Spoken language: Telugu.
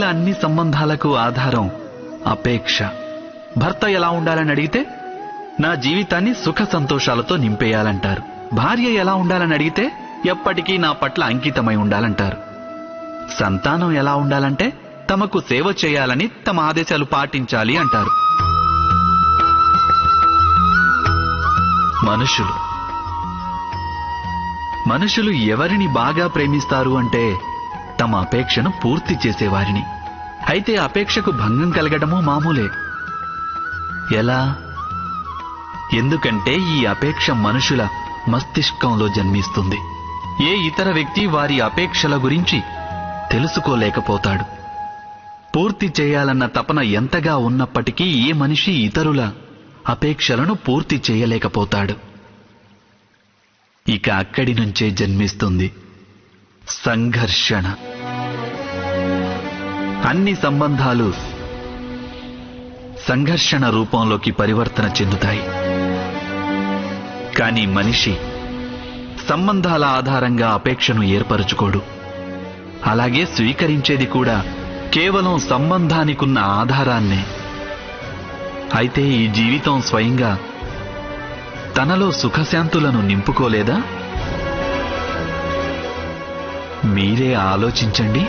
అన్ని సంబంధాలకు ఆధారం అపేక్ష. భర్త ఎలా ఉండాలని అడిగితే నా జీవితాన్ని సుఖ సంతోషాలతో నింపేయాలంటారు. భార్య ఎలా ఉండాలని అడిగితే ఎప్పటికీ నా పట్ల అంకితమై ఉండాలంటారు. సంతానం ఎలా ఉండాలంటే తమకు సేవ చేయాలని తమ ఆదేశాలు పాటించాలి అంటారు. మనుషులు ఎవరిని బాగా ప్రేమిస్తారు అంటే తమ అపేక్షను పూర్తి చేసేవారిని. అయితే అపేక్షకు భంగం కలగడమూ మామూలే. ఎలా? ఎందుకంటే ఈ అపేక్ష మనుషుల మస్తిష్కంలో జన్మిస్తుంది. ఏ ఇతర వ్యక్తి వారి అపేక్షల గురించి తెలుసుకోలేకపోతాడు. పూర్తి చేయాలన్న తపన ఎంతగా ఉన్నప్పటికీ ఏ మనిషి ఇతరుల అపేక్షలను పూర్తి చేయలేకపోతాడు. ఇక అక్కడి నుంచే జన్మిస్తుంది సంఘర్షణ. అన్ని సంబంధాలు సంఘర్షణ రూపంలోకి పరివర్తన చెందుతాయి. కానీ మనిషి సంబంధాల ఆధారంగా అపేక్షను ఏర్పరచుకోడు. అలాగే స్వీకరించేది కూడా కేవలం సంబంధానికున్న ఆధారాన్నే. అయితే ఈ జీవితం స్వయంగా తనలో సుఖశాంతులను నింపుకోలేదా? మీరే ఆలోచించండి.